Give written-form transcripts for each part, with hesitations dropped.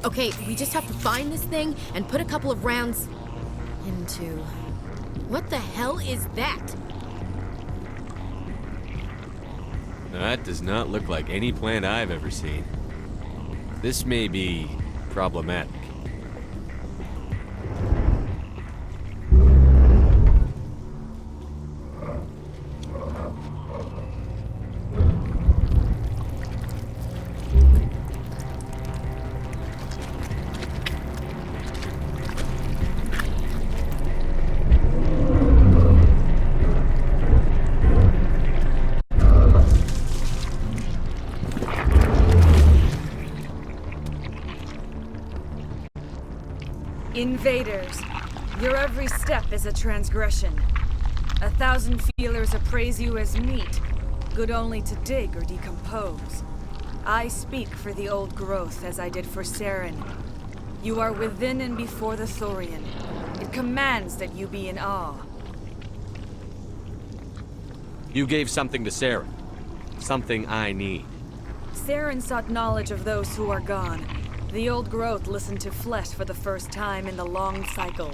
Okay, we just have to find this thing and put a couple of rounds into... What the hell is that? That does not look like any plant I've ever seen. This may be problematic. Invaders, your every step is a transgression. 1,000 feelers appraise you as meat, good only to dig or decompose. I speak for the old growth as I did for Saren. You are within and before the Thorian. It commands that you be in awe. You gave something to Saren. Something I need. Saren sought knowledge of those who are gone. The old growth listened to flesh for the first time in the long cycle.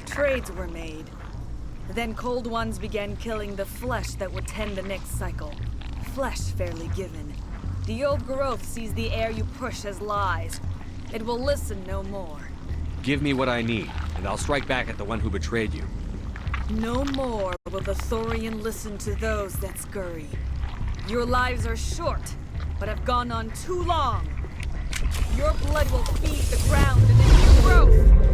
Trades were made. Then cold ones began killing the flesh that would tend the next cycle. Flesh fairly given. The old growth sees the air you push as lies. It will listen no more. Give me what I need, and I'll strike back at the one who betrayed you. No more will the Thorian listen to those that scurry. Your lives are short, but have gone on too long. Your blood will feed the ground and a new growth!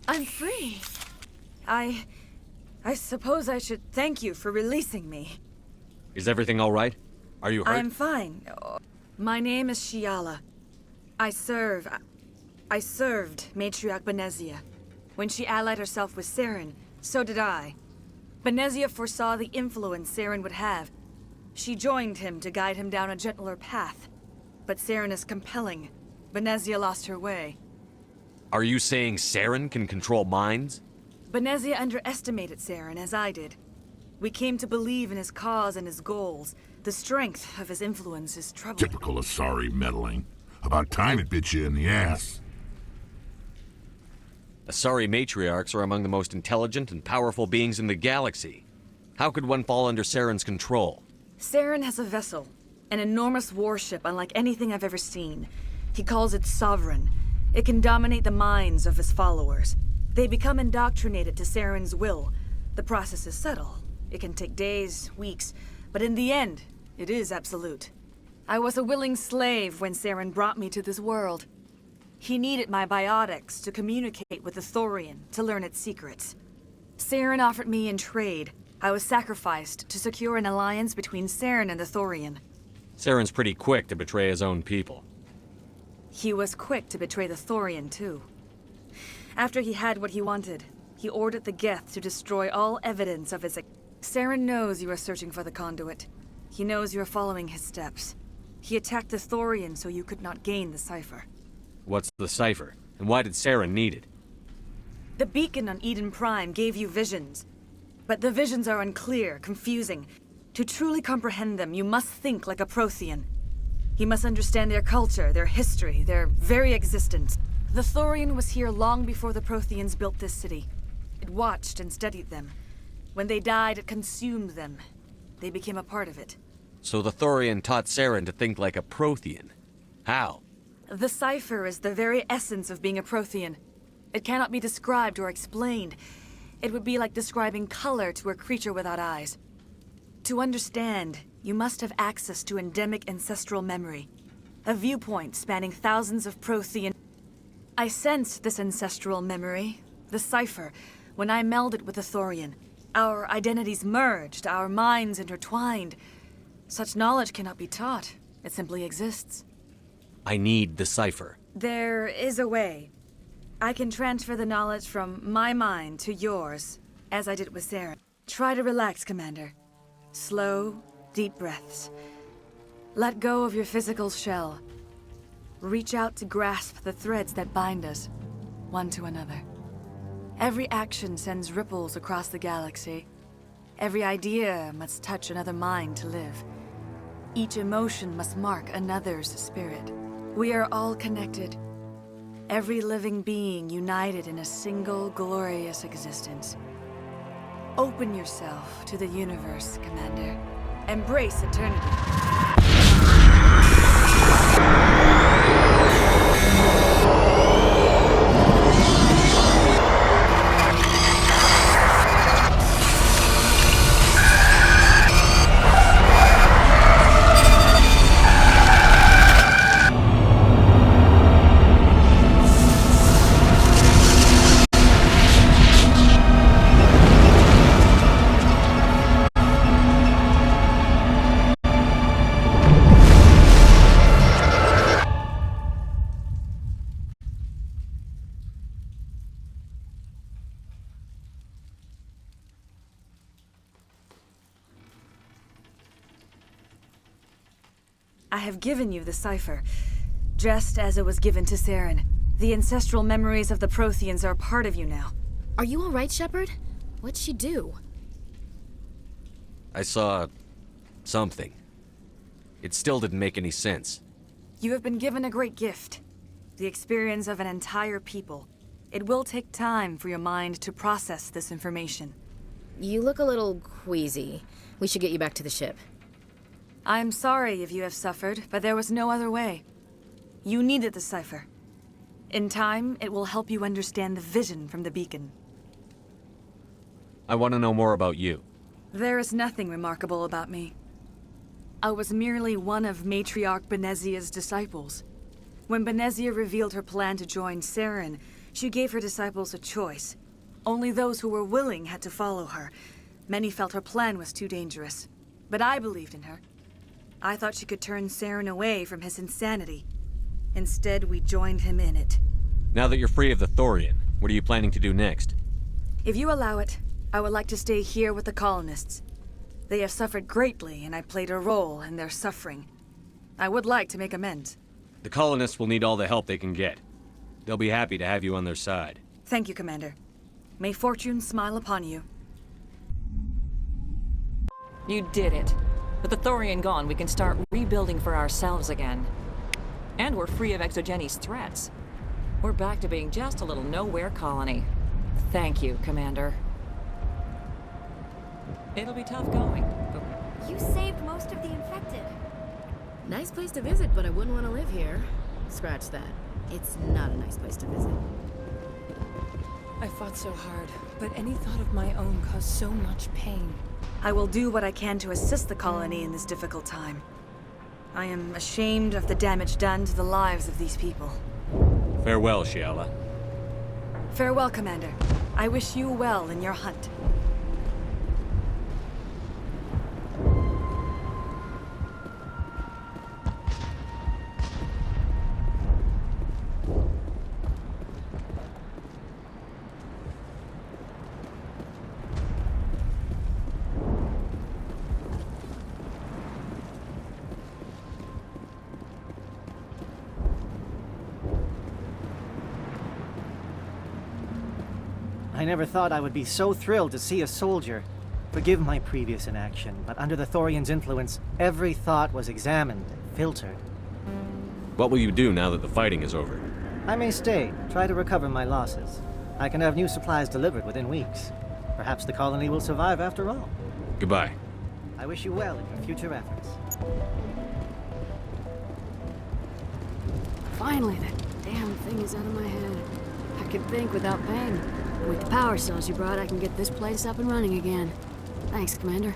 I'm free. I suppose I should thank you for releasing me. Is everything all right? Are you hurt? I'm fine. My name is Shiala. I served Matriarch Benezia. When she allied herself with Saren, so did I. Benezia foresaw the influence Saren would have. She joined him to guide him down a gentler path. But Saren is compelling. Benezia lost her way. Are you saying Saren can control minds? Benezia underestimated Saren, as I did. We came to believe in his cause and his goals. The strength of his influence is troubling. Typical Asari meddling. About time it bit you in the ass. Asari matriarchs are among the most intelligent and powerful beings in the galaxy. How could one fall under Saren's control? Saren has a vessel, an enormous warship unlike anything I've ever seen. He calls it Sovereign. It can dominate the minds of his followers. They become indoctrinated to Saren's will. The process is subtle. It can take days, weeks, but in the end, it is absolute. I was a willing slave when Saren brought me to this world. He needed my biotics to communicate with the Thorian, to learn its secrets. Saren offered me in trade. I was sacrificed to secure an alliance between Saren and the Thorian. Saren's pretty quick to betray his own people. He was quick to betray the Thorian, too. After he had what he wanted, he ordered the Geth to destroy all evidence of his... Saren knows you are searching for the conduit. He knows you are following his steps. He attacked the Thorian so you could not gain the cipher. What's the cipher? And why did Saren need it? The beacon on Eden Prime gave you visions. But the visions are unclear, confusing. To truly comprehend them, you must think like a Prothean. You must understand their culture, their history, their very existence. The Thorian was here long before the Protheans built this city. It watched and studied them. When they died, it consumed them. They became a part of it. So the Thorian taught Saren to think like a Prothean. How? The cipher is the very essence of being a Prothean. It cannot be described or explained. It would be like describing color to a creature without eyes. To understand, you must have access to endemic ancestral memory. A viewpoint spanning thousands of Prothean... I sensed this ancestral memory, the cipher, when I melded with the Thorian. Our identities merged, our minds intertwined. Such knowledge cannot be taught. It simply exists. I need the cipher. There is a way. I can transfer the knowledge from my mind to yours, as I did with Saren. Try to relax, Commander. Slow, deep breaths. Let go of your physical shell. Reach out to grasp the threads that bind us, one to another. Every action sends ripples across the galaxy. Every idea must touch another mind to live. Each emotion must mark another's spirit. We are all connected. Every living being united in a single glorious existence. Open yourself to the universe, Commander. Embrace eternity. I have given you the cipher, just as it was given to Saren. The ancestral memories of the Protheans are part of you now. Are you all right, Shepard? What'd she do? I saw... something. It still didn't make any sense. You have been given a great gift. The experience of an entire people. It will take time for your mind to process this information. You look a little queasy. We should get you back to the ship. I'm sorry if you have suffered, but there was no other way. You needed the cipher. In time, it will help you understand the vision from the beacon. I want to know more about you. There is nothing remarkable about me. I was merely one of Matriarch Benezia's disciples. When Benezia revealed her plan to join Saren, She gave her disciples a choice. Only those who were willing had to follow her. Many felt her plan was too dangerous. But I believed in her. I thought she could turn Saren away from his insanity. Instead, we joined him in it. Now that you're free of the Thorian, what are you planning to do next? If you allow it, I would like to stay here with the colonists. They have suffered greatly, and I played a role in their suffering. I would like to make amends. The colonists will need all the help they can get. They'll be happy to have you on their side. Thank you, Commander. May fortune smile upon you. You did it. With the Thorian gone, we can start rebuilding for ourselves again. And we're free of Exogenes' threats. We're back to being just a little nowhere colony. Thank you, Commander. It'll be tough going, but You saved most of the infected. Nice place to visit, but I wouldn't want to live here. Scratch that. It's not a nice place to visit. I fought so hard, but any thought of my own caused so much pain. I will do what I can to assist the colony in this difficult time. I am ashamed of the damage done to the lives of these people. Farewell, Shiala. Farewell, Commander. I wish you well in your hunt. I never thought I would be so thrilled to see a soldier. Forgive my previous inaction, but under the Thorian's influence, every thought was examined and filtered. What will you do now that the fighting is over? I may stay, try to recover my losses. I can have new supplies delivered within weeks. Perhaps the colony will survive after all. Goodbye. I wish you well in your future efforts. Finally, that damn thing is out of my head. I can think without pain. With the power cells you brought, I can get this place up and running again. Thanks, Commander.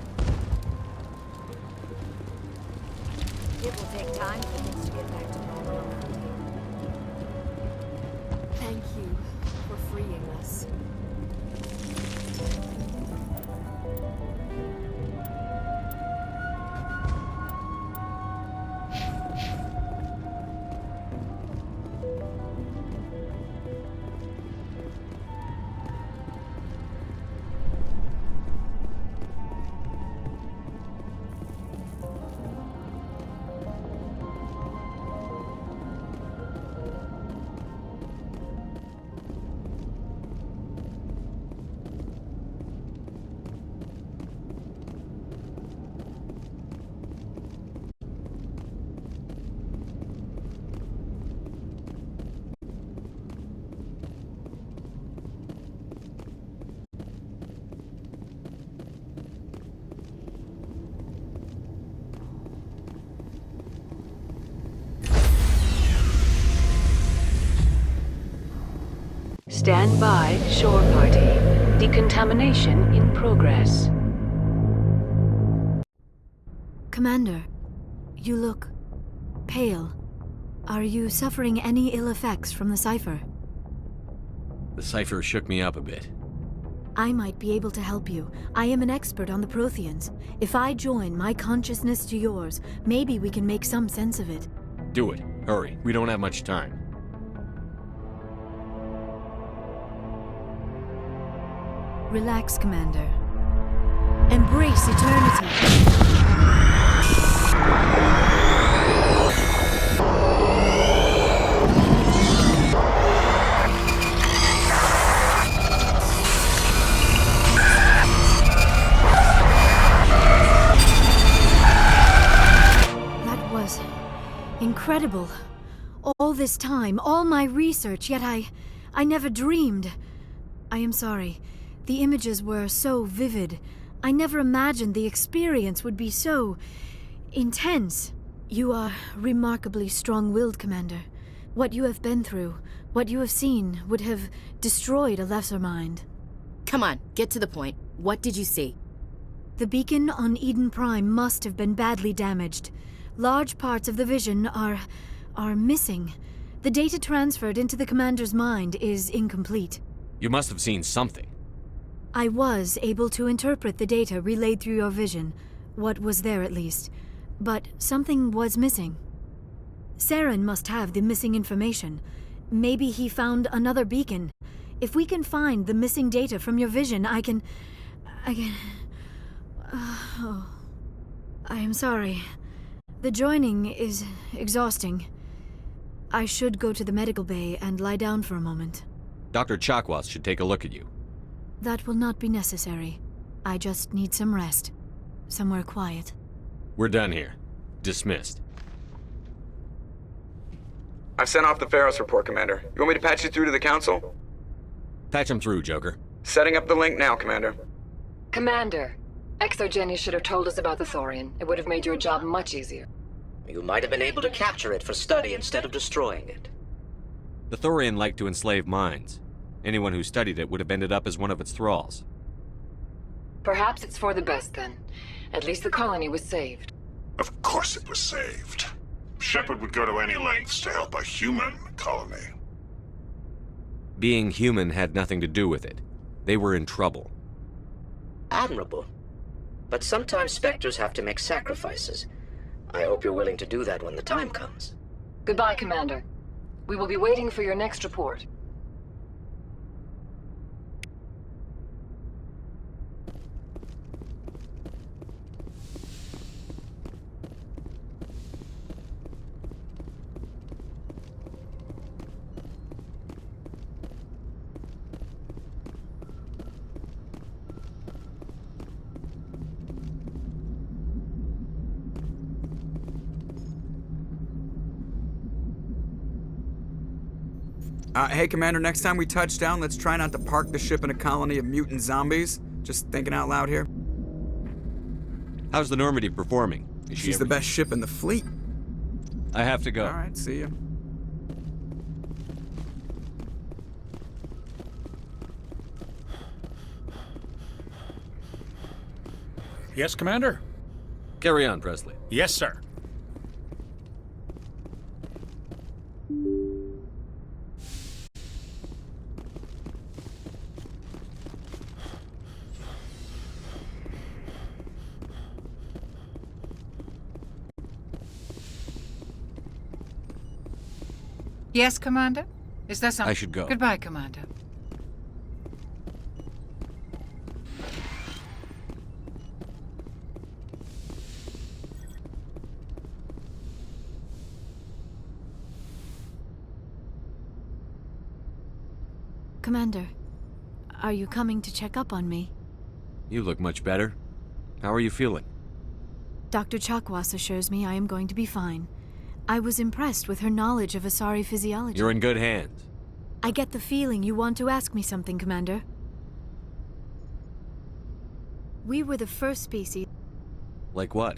It will take time for things to get back to normal. Thank you for freeing us. Stand by, shore party. Decontamination in progress. Commander, you look pale. Are you suffering any ill effects from the cipher? The cipher shook me up a bit. I might be able to help you. I am an expert on the Protheans. If I join my consciousness to yours, maybe we can make some sense of it. Do it. Hurry. We don't have much time. Relax, Commander. Embrace eternity. That was incredible. All this time, all my research, yet I never dreamed. I am sorry. The images were so vivid. I never imagined the experience would be so intense. You are remarkably strong-willed, Commander. What you have been through, what you have seen, would have destroyed a lesser mind. Come on, get to the point. What did you see? The beacon on Eden Prime must have been badly damaged. Large parts of the vision are missing. The data transferred into the commander's mind is incomplete. You must have seen something. I was able to interpret the data relayed through your vision, what was there at least, but something was missing. Saren must have the missing information. Maybe he found another beacon. If we can find the missing data from your vision, I can... Oh. I am sorry. The joining is exhausting. I should go to the medical bay and lie down for a moment. Dr. Chakwas should take a look at you. That will not be necessary. I just need some rest. Somewhere quiet. We're done here. Dismissed. I've sent off the Pharos report, Commander. You want me to patch you through to the Council? Patch him through, Joker. Setting up the link now, Commander. Commander, Exogeny should have told us about the Thorian. It would have made your job much easier. You might have been able to capture it for study instead of destroying it. The Thorian liked to enslave minds. Anyone who studied it would have ended up as one of its thralls. Perhaps it's for the best then. At least the colony was saved. Of course it was saved. Shepard would go to any lengths to help a human colony. Being human had nothing to do with it. They were in trouble. Admirable. But sometimes Spectres have to make sacrifices. I hope you're willing to do that when the time comes. Goodbye, Commander. We will be waiting for your next report. Hey, Commander, next time we touch down, let's try not to park the ship in a colony of mutant zombies. Just thinking out loud here. How's the Normandy performing? She's the best ship in the fleet. I have to go. All right, see ya. Yes, Commander? Carry on, Presley. Yes, sir. Yes, Commander? Is there something? I should go. Goodbye, Commander. Commander, are you coming to check up on me? You look much better. How are you feeling? Dr. Chakwas assures me I am going to be fine. I was impressed with her knowledge of Asari physiology. You're in good hands. I get the feeling you want to ask me something, Commander. We were the first species. Like what?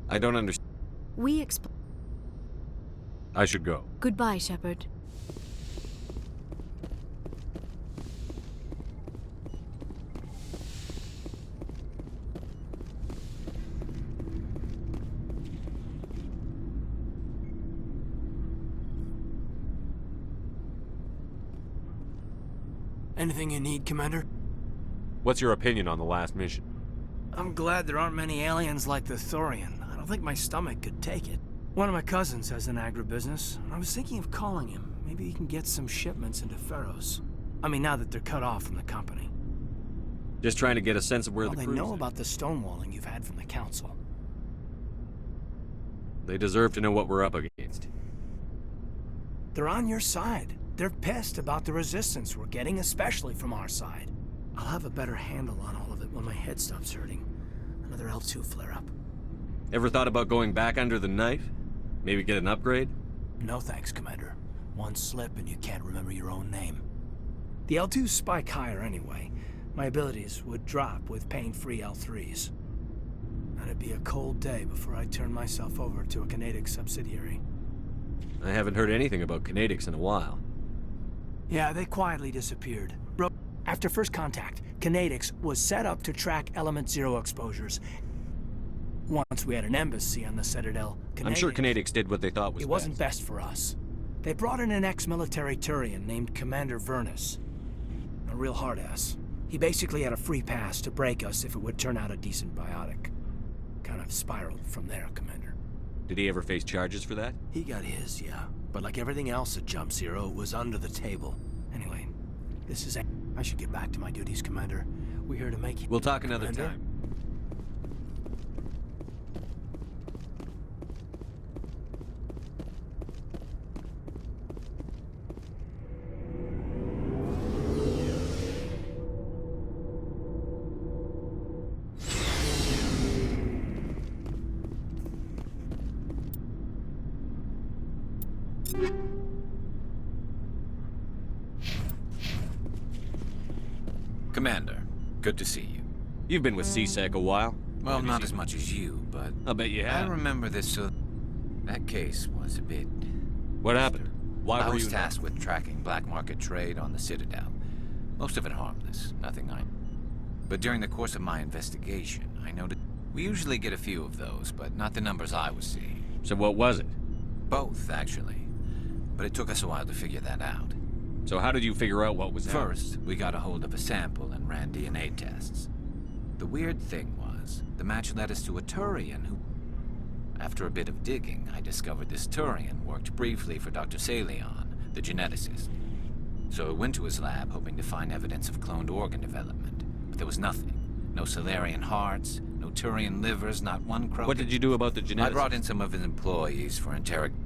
I don't understand. We I should go. Goodbye, Shepard. Anything you need, Commander? What's your opinion on the last mission? I'm glad there aren't many aliens like the Thorian. I don't think my stomach could take it. One of my cousins has an agribusiness. I was thinking of calling him. Maybe he can get some shipments into Pharos. I mean, now that they're cut off from the company. Just trying to get a sense of where the they crew know is. about the stonewalling you've had from the Council. They deserve to know what we're up against. They're on your side. They're pissed about the resistance we're getting, especially from our side. I'll have a better handle on all of it when my head stops hurting. Another L2 flare-up. Ever thought about going back under the knife? Maybe get an upgrade? No thanks, Commander. One slip and you can't remember your own name. The L2s spike higher anyway. My abilities would drop with pain-free L3s. And it'd be a cold day before I turn myself over to a Canadic subsidiary. I haven't heard anything about Canadics in a while. Yeah, they quietly disappeared. After first contact, Canadics was set up to track Element Zero exposures. Once we had an embassy on the Citadel, I'm sure Canadics did what they thought was best. It wasn't best for us. They brought in an ex-military Turian named Commander Vernus. A real hard-ass. He basically had a free pass to break us if it would turn out a decent biotic. Kind of spiraled from there, Commander. Did he ever face charges for that? He got his, yeah. But like everything else at Jump Zero, it was under the table. Anyway, this is... I should get back to my duties, Commander. We're here to make you... We'll talk another Commander? time. Commander, good to see you. You've been with CSEC a while? Well, not as much as you, but... I'll bet you have. I remember this, so... That case was a bit... What happened? Why I were was you... tasked with tracking black market trade on the Citadel. Most of it harmless, nothing I... But during the course of my investigation, I noted... We usually get a few of those, but not the numbers I was seeing. So what was it? Both, actually. But it took us a while to figure that out. So how did you figure out what was First, we got a hold of a sample and ran DNA tests. The weird thing was, the match led us to a Turian who... After a bit of digging, I discovered this Turian worked briefly for Dr. Salion, the geneticist. So I went to his lab hoping to find evidence of cloned organ development. But there was nothing. No Salarian hearts, no Turian livers, not one crow. What did you do about the geneticist? I brought in some of his employees for interrogation.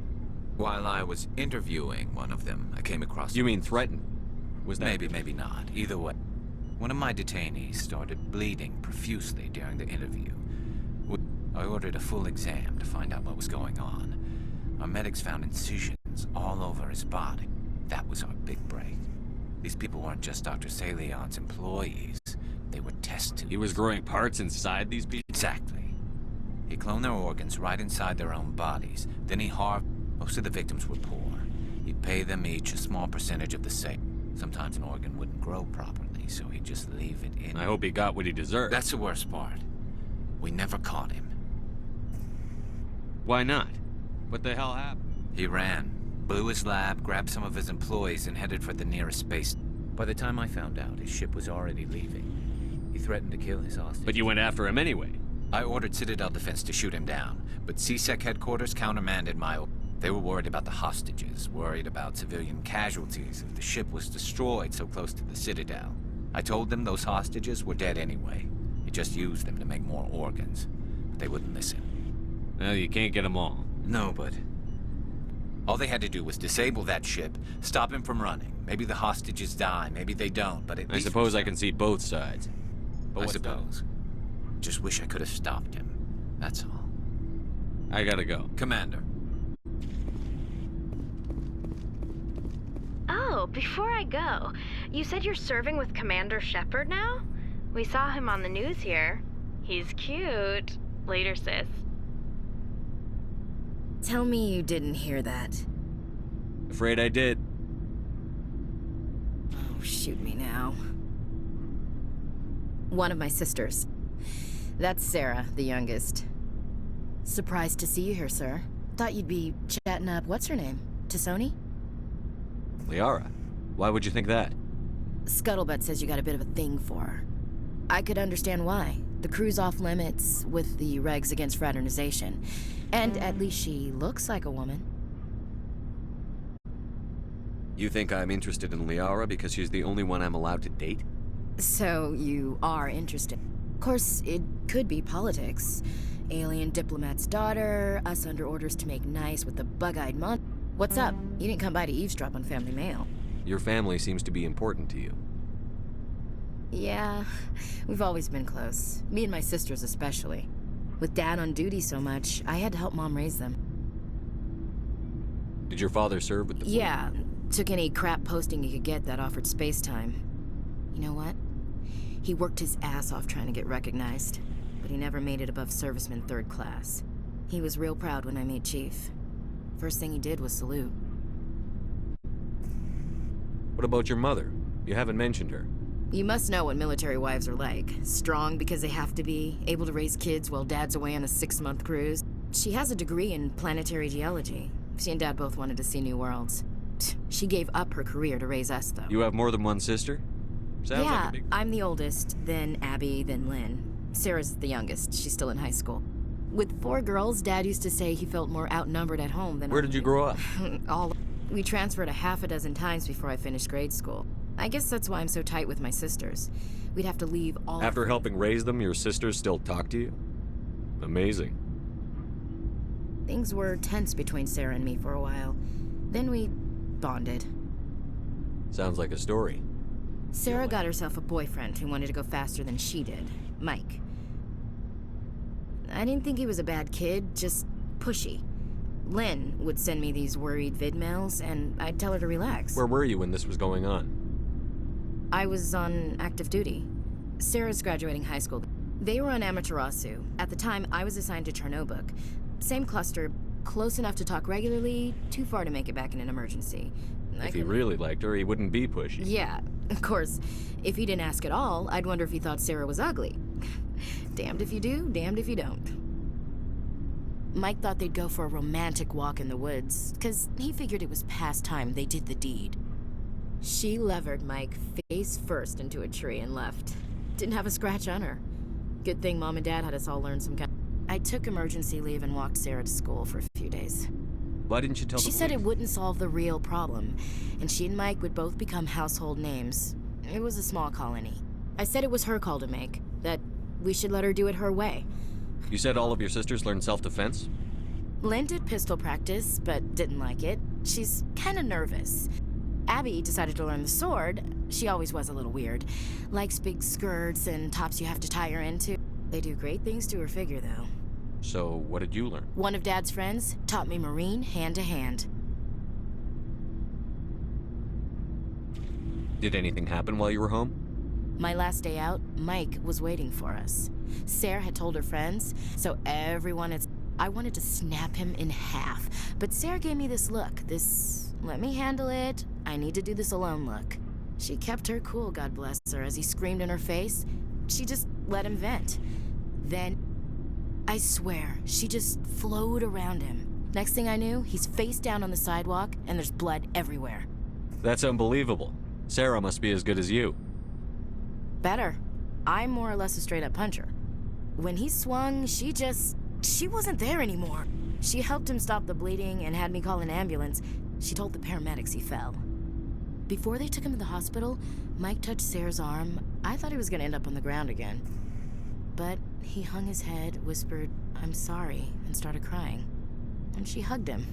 While I was interviewing one of them, I came across... You mean threatened? Was that... Maybe not. Either way. One of my detainees started bleeding profusely during the interview. I ordered a full exam to find out what was going on. Our medics found incisions all over his body. That was our big break. These people weren't just Dr. Salion's employees. They were test tubes. He was growing parts inside these people? Exactly. He cloned their organs right inside their own bodies. Then he Most of the victims were poor. He'd pay them each a small percentage of the sale. Sometimes an organ wouldn't grow properly, so he'd just leave it in. I hope he got what he deserved. That's the worst part. We never caught him. Why not? What the hell happened? He ran, blew his lab, grabbed some of his employees, and headed for the nearest space. By the time I found out, his ship was already leaving. He threatened to kill his hostage. But you went after him anyway. I ordered Citadel Defense to shoot him down, but CSEC headquarters countermanded my order. They were worried about the hostages, worried about civilian casualties if the ship was destroyed so close to the Citadel. I told them those hostages were dead anyway. He just used them to make more organs. But they wouldn't listen. Well, you can't get them all. No, but... All they had to do was disable that ship, stop him from running. Maybe the hostages die, maybe they don't, but at least... I suppose I can see both sides. But I what's suppose. Just wish I could have stopped him. That's all. I gotta go. Commander. Oh, before I go, you said you're serving with Commander Shepard now? We saw him on the news here. He's cute. Later, sis. Tell me you didn't hear that. Afraid I did. Oh, shoot me now. One of my sisters. That's Sarah, the youngest. Surprised to see you here, sir. Thought you'd be chatting up, what's her name? T'Soni? Liara? Why would you think that? Scuttlebutt says you got a bit of a thing for her. I could understand why. The crew's off limits with the regs against fraternization. And at least she looks like a woman. You think I'm interested in Liara because she's the only one I'm allowed to date? So you are interested. Of course, it could be politics. Alien diplomat's daughter, us under orders to make nice with the bug-eyed mon... What's up? You didn't come by to eavesdrop on Family Mail. Your family seems to be important to you. Yeah, we've always been close. Me and my sisters especially. With Dad on duty so much, I had to help Mom raise them. Did your father serve with the... Yeah, took any crap posting he could get that offered space time. You know what? He worked his ass off trying to get recognized, but he never made it above serviceman 3rd class. He was real proud when I made Chief. First thing he did was salute. What about your mother? You haven't mentioned her. You must know what military wives are like. Strong because they have to be, able to raise kids while Dad's away on a 6-month cruise. She has a degree in planetary geology. She and Dad both wanted to see new worlds. She gave up her career to raise us, though. You have more than one sister? Sounds yeah, like a big... I'm the oldest, then Abby, then Lynn. Sarah's the youngest. She's still in high school. With 4 girls, Dad used to say he felt more outnumbered at home than... Where did you grow up? We transferred a half a dozen times before I finished grade school. I guess that's why I'm so tight with my sisters. We'd have to leave all... After helping raise them, your sisters still talk to you? Amazing. Things were tense between Sarah and me for a while. Then we bonded. Sounds like a story. Sarah got herself a boyfriend who wanted to go faster than she did, Mike. I didn't think he was a bad kid, just pushy. Lynn would send me these worried vidmails, and I'd tell her to relax. Where were you when this was going on? I was on active duty. Sarah's graduating high school. They were on Amaterasu. At the time, I was assigned to Chernobog. Same cluster, close enough to talk regularly, too far to make it back in an emergency. If he really liked her, he wouldn't be pushy. Yeah, of course. If he didn't ask at all, I'd wonder if he thought Sarah was ugly. Damned if you do, damned if you don't. Mike thought they'd go for a romantic walk in the woods, because he figured it was past time they did the deed. She levered Mike face first into a tree and left. Didn't have a scratch on her. Good thing Mom and Dad had us all learn some kind. I took emergency leave and walked Sarah to school for a few days. Why didn't you tell the police? She said it wouldn't solve the real problem, and she and Mike would both become household names. It was a small colony. I said it was her call to make, that we should let her do it her way. You said all of your sisters learned self-defense? Lynn did pistol practice, but didn't like it. She's kind of nervous. Abby decided to learn the sword. She always was a little weird. Likes big skirts and tops you have to tie her into. They do great things to her figure, though. So, what did you learn? One of Dad's friends taught me Marine hand to hand. Did anything happen while you were home? My last day out, Mike was waiting for us. Sarah had told her friends, so everyone had... I wanted to snap him in half, but Sarah gave me this look, this let me handle it, I need to do this alone look. She kept her cool, God bless her, as he screamed in her face. She just let him vent. Then, I swear, she just flowed around him. Next thing I knew, he's face down on the sidewalk, and there's blood everywhere. That's unbelievable. Sarah must be as good as you. Better. I'm more or less a straight-up puncher. When he swung, she wasn't there anymore. She helped him stop the bleeding and had me call an ambulance. She told the paramedics he fell. Before they took him to the hospital, Mike touched Sarah's arm. I thought he was gonna end up on the ground again. But he hung his head, whispered, "I'm sorry," and started crying. And she hugged him.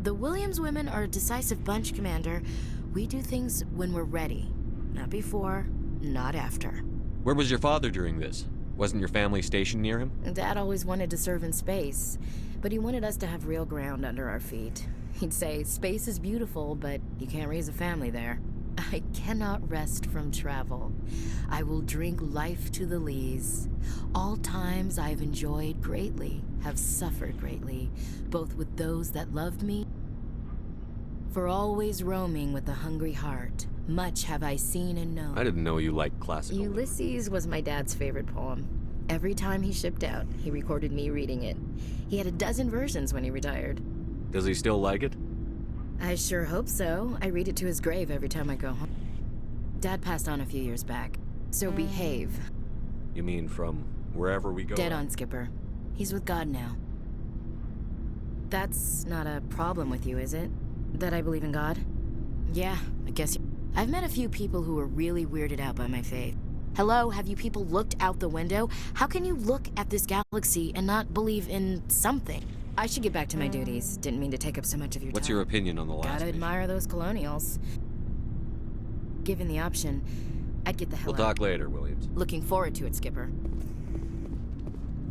The Williams women are a decisive bunch, Commander. We do things when we're ready. Not before, not after. Where was your father during this? Wasn't your family stationed near him? Dad always wanted to serve in space, but he wanted us to have real ground under our feet. He'd say, space is beautiful, but you can't raise a family there. I cannot rest from travel. I will drink life to the lees. All times I have enjoyed greatly, have suffered greatly, both with those that loved me. For always roaming with a hungry heart, much have I seen and known. I didn't know you liked classical. Ulysses was my dad's favorite poem. Every time he shipped out, he recorded me reading it. He had a dozen versions when he retired. Does he still like it? I sure hope so. I read it to his grave every time I go home. Dad passed on a few years back, so behave. You mean from wherever we go? Dead on, Skipper. He's with God now. That's not a problem with you, is it? That I believe in God? Yeah, I guess. I've met a few people who were really weirded out by my faith. Hello, have you people looked out the window? How can you look at this galaxy and not believe in something? I should get back to my duties. Didn't mean to take up so much of your time. What's your opinion on the last Gotta mission? admire those colonials. Given the option, I'd get the hell out. We'll talk later, Williams. Looking forward to it, Skipper.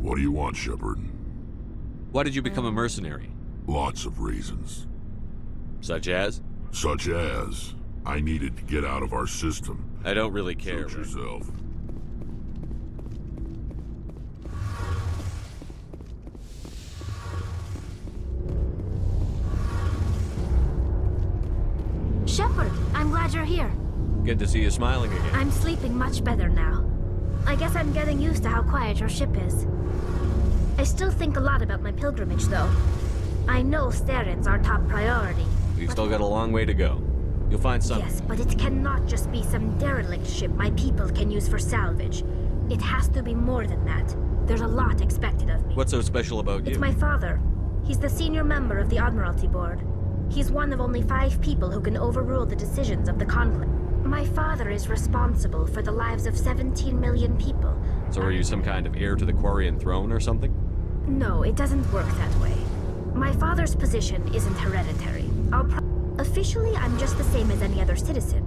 What do you want, Shepard? Why did you become a mercenary? Lots of reasons. Such as? Such as, I needed to get out of our system. I don't really care. Suit yourself. Shepard, I'm glad you're here. Good to see you smiling again. I'm sleeping much better now. I guess I'm getting used to how quiet your ship is. I still think a lot about my pilgrimage, though. I know Steren's our top priority, We've still got a long way to go. You'll find some. Yes, but it cannot just be some derelict ship my people can use for salvage. It has to be more than that. There's a lot expected of me. What's so special about you? It's my father. He's the senior member of the Admiralty Board. He's one of only 5 people who can overrule the decisions of the Conclave. My father is responsible for the lives of 17 million people. So are you some kind of heir to the Quarian throne or something? No, it doesn't work that way. My father's position isn't hereditary. Officially, I'm just the same as any other citizen.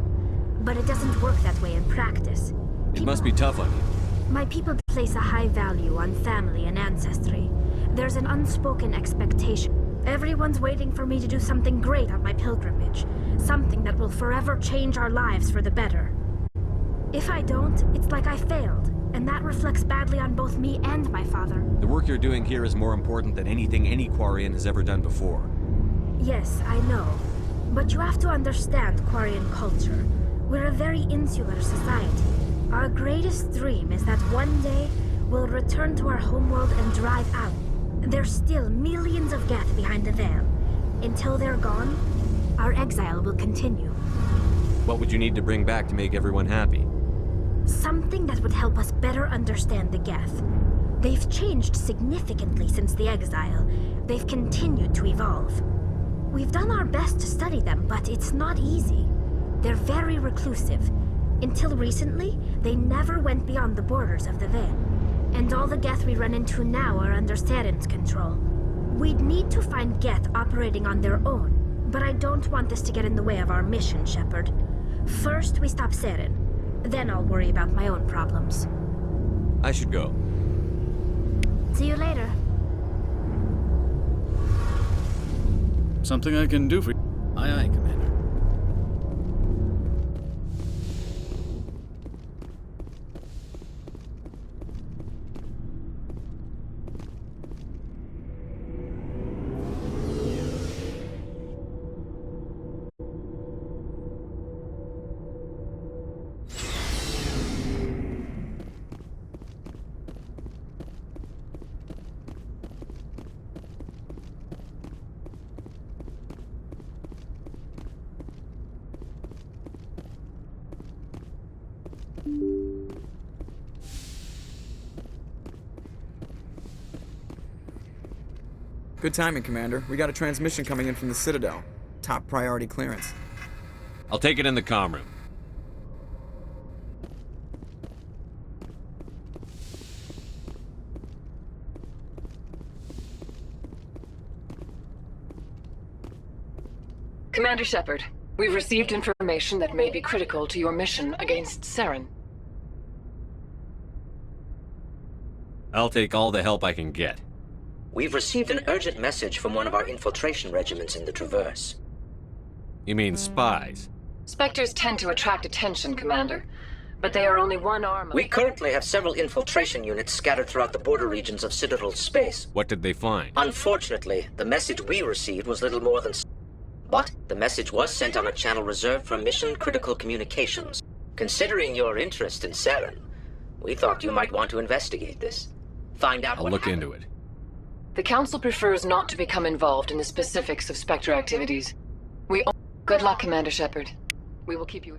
But it doesn't work that way in practice. It must be tough on you. My people place a high value on family and ancestry. There's an unspoken expectation. Everyone's waiting for me to do something great on my pilgrimage. Something that will forever change our lives for the better. If I don't, it's like I failed. And that reflects badly on both me and my father. The work you're doing here is more important than anything any Quarian has ever done before. Yes, I know. But you have to understand Quarian culture. We're a very insular society. Our greatest dream is that one day we'll return to our homeworld and drive out. There's still millions of Geth behind the veil. Until they're gone, our exile will continue. What would you need to bring back to make everyone happy? Something that would help us better understand the Geth. They've changed significantly since the exile. They've continued to evolve. We've done our best to study them, but it's not easy. They're very reclusive. Until recently, they never went beyond the borders of the Veil. And all the Geth we run into now are under Saren's control. We'd need to find Geth operating on their own, but I don't want this to get in the way of our mission, Shepard. First, we stop Saren. Then I'll worry about my own problems. I should go. See you later. Something I can do for you. Aye, aye, Commander. Good timing, Commander. We got a transmission coming in from the Citadel. Top priority clearance. I'll take it in the comm room. Commander Shepard, we've received information that may be critical to your mission against Saren. I'll take all the help I can get. We've received an urgent message from one of our infiltration regiments in the Traverse. You mean spies? Spectres tend to attract attention, Commander. But they are only one arm of... We currently have several infiltration units scattered throughout the border regions of Citadel space. What did they find? Unfortunately, the message we received was little more than... But the message was sent on a channel reserved for mission-critical communications. Considering your interest in Saren, we thought you might want to investigate this. Find out I'll look into it. The Council prefers not to become involved in the specifics of Spectre activities. Good luck, Commander Shepard. We will keep you...